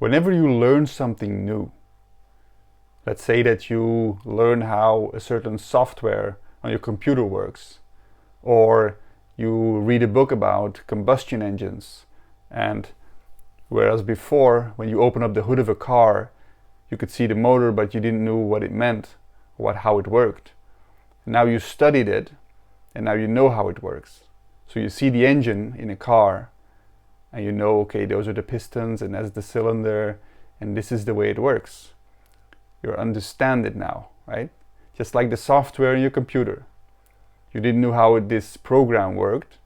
Whenever you learn something new, let's say that you learn how a certain software on your computer works, or you read a book about combustion engines, and whereas before, when you open up the hood of a car, you could see the motor, but you didn't know what it meant, how it worked. Now you studied it, and now you know how it works. So you see the engine in a car, and you know, okay, those are the pistons, and that's the cylinder, and this is the way it works. You understand it now, right? Just like the software in your computer. You didn't know how this program worked,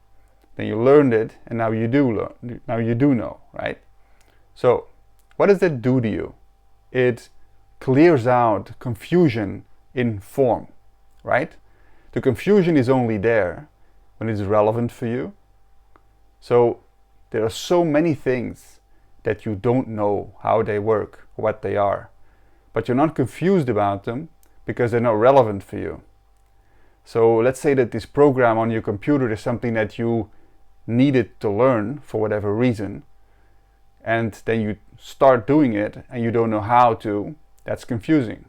then you learned it, and now you do learn. Now you do know, right? So, what does that do to you? It clears out confusion in form, right? The confusion is only there when it's relevant for you. So, there are so many things that you don't know how they work, what they are. But you're not confused about them because they're not relevant for you. So let's say that this program on your computer is something that you needed to learn for whatever reason, and then you start doing it and you don't know how to. That's confusing.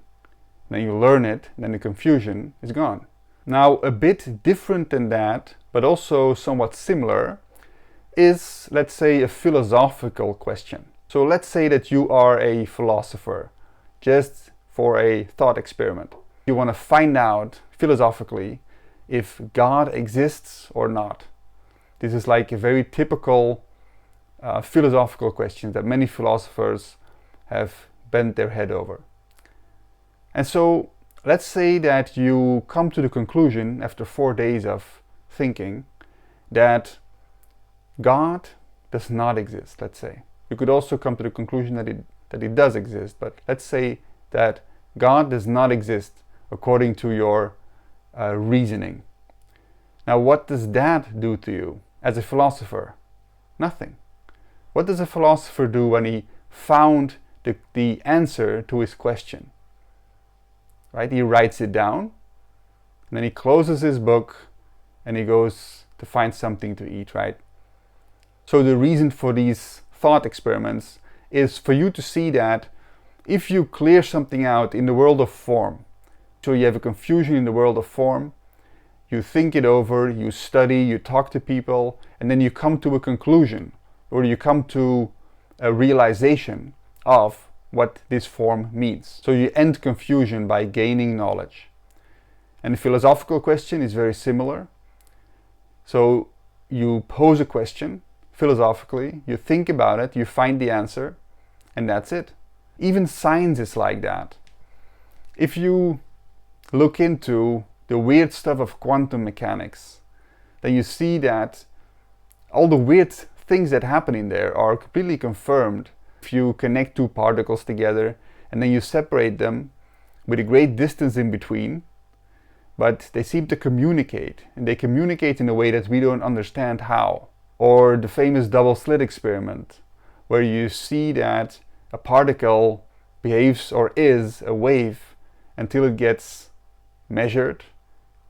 Then you learn it, and then the confusion is gone. Now, a bit different than that, but also somewhat similar, is, let's say, a philosophical question. So let's say that you are a philosopher, just for a thought experiment. You want to find out philosophically if God exists or not. This is like a very typical philosophical question that many philosophers have bent their head over. And so let's say that you come to the conclusion after 4 days of thinking that God does not exist, let's say. You could also come to the conclusion that it does exist, but let's say that God does not exist according to your reasoning. Now, what does that do to you as a philosopher? Nothing. What does a philosopher do when he found the answer to his question? Right? He writes it down, and then he closes his book, and he goes to find something to eat, right? So the reason for these thought experiments is for you to see that if you clear something out in the world of form, so you have a confusion in the world of form, you think it over, you study, you talk to people, and then you come to a conclusion, or you come to a realization of what this form means. So you end confusion by gaining knowledge. And the philosophical question is very similar. So you pose a question philosophically, you think about it, you find the answer, and that's it. Even science is like that. If you look into the weird stuff of quantum mechanics, then you see that all the weird things that happen in there are completely confirmed if you connect two particles together and then you separate them with a great distance in between, but they seem to communicate, and they communicate in a way that we don't understand how. Or the famous double slit experiment, where you see that a particle behaves or is a wave until it gets measured,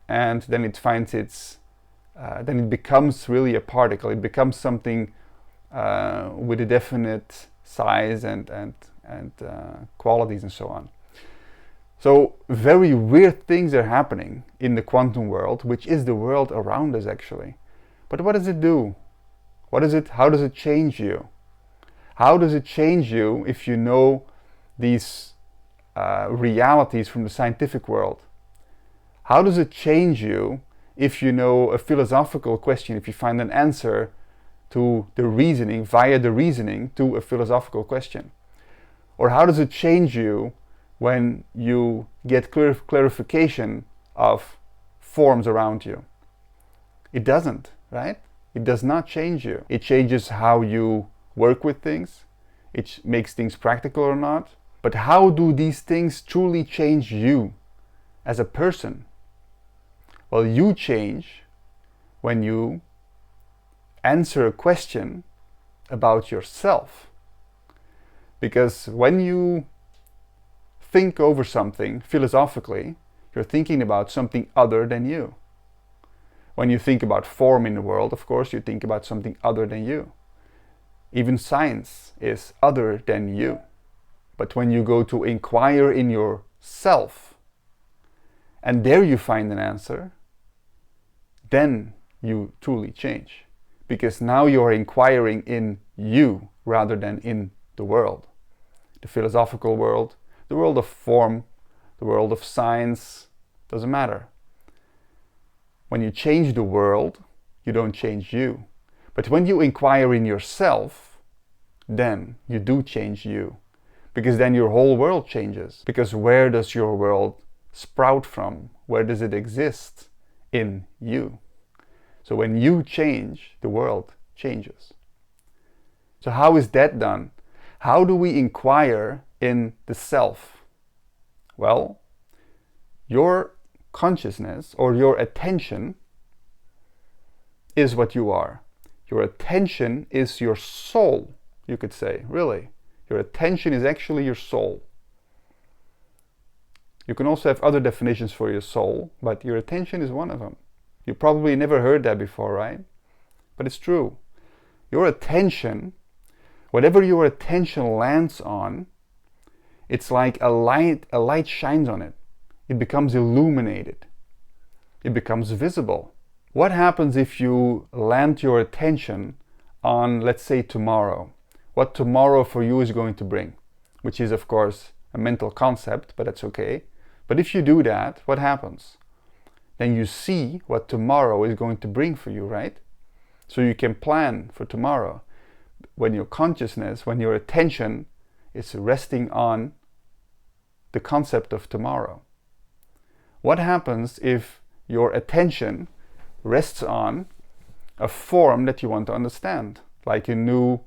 and then it finds then it becomes really a particle. It becomes something with a definite size and qualities and so on. So very weird things are happening in the quantum world, which is the world around us actually. But what does it do? How does it change you? How does it change you if you know these realities from the scientific world? How does it change you if you know a philosophical question, if you find an answer to the reasoning, via the reasoning to a philosophical question? Or how does it change you when you get clarification of forms around you? It doesn't, right? It does not change you. It changes how you work with things. It makes things practical or not. But how do these things truly change you as a person? Well, you change when you answer a question about yourself. Because when you think over something philosophically, you're thinking about something other than you. When you think about form in the world, of course, you think about something other than you. Even science is other than you. But when you go to inquire in yourself, and there you find an answer, then you truly change. Because now you are inquiring in you rather than in the world. The philosophical world, the world of form, the world of science, doesn't matter. When you change the world, you don't change you. But when you inquire in yourself, then you do change you. Because then your whole world changes. Because where does your world sprout from? Where does it exist? In you. So when you change, the world changes. So how is that done? How do we inquire in the self? Well, your consciousness or your attention is what you are. Your attention is your soul, you could say, really. Your attention is actually your soul. You can also have other definitions for your soul, but your attention is one of them. You probably never heard that before, right? But it's true. Your attention, whatever your attention lands on, it's like a light shines on it. It becomes illuminated. It becomes visible. What happens if you land your attention on, let's say, tomorrow? What tomorrow for you is going to bring? Which is, of course, a mental concept, but that's okay. But if you do that, what happens? Then you see what tomorrow is going to bring for you, right? So you can plan for tomorrow. When your consciousness, when your attention is resting on the concept of tomorrow. What happens if your attention rests on a form that you want to understand, like a new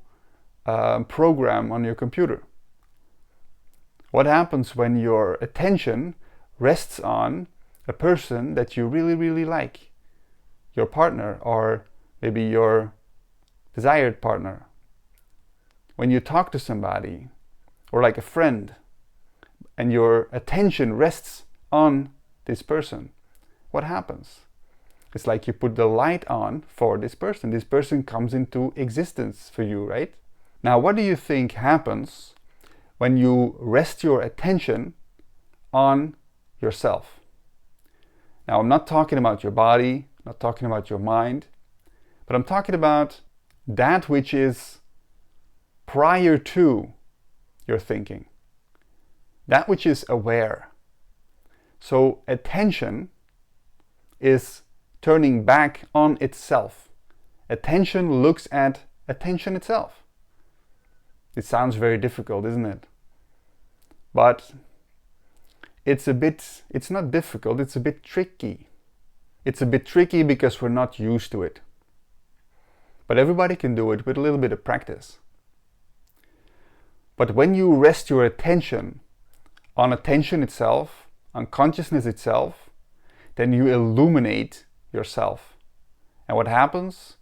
program on your computer? What happens when your attention rests on a person that you really, really like? Your partner, or maybe your desired partner. When you talk to somebody, or like a friend, and your attention rests on this person, what happens? It's like you put the light on for this person. This person comes into existence for you, right? Now, what do you think happens when you rest your attention on yourself? Now, I'm not talking about your body, not talking about your mind, but I'm talking about that which is prior to your thinking, that which is aware. So attention is turning back on itself. Attention looks at attention itself. It sounds very difficult, isn't it? But it's not difficult, it's a bit tricky. It's a bit tricky because we're not used to it. But everybody can do it with a little bit of practice. But when you rest your attention on attention itself, on consciousness itself, then you illuminate yourself. And what happens?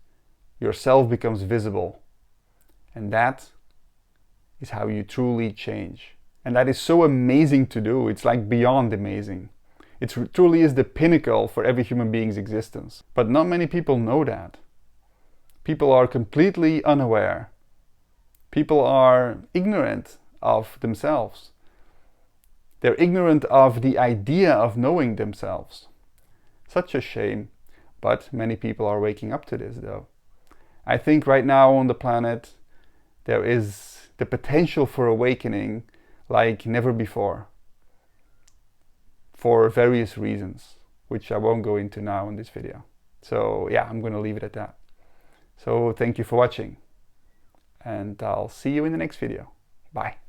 Yourself becomes visible. And that is how you truly change. And that is so amazing to do. It's like beyond amazing. It truly is the pinnacle for every human being's existence. But not many people know that. People are completely unaware. People are ignorant of themselves. They're ignorant of the idea of knowing themselves. Such a shame. But many people are waking up to this, though. I think right now on the planet there is the potential for awakening like never before, for various reasons, which I won't go into now in this video. So yeah, I'm going to leave it at that. So thank you for watching, and I'll see you in the next video. Bye.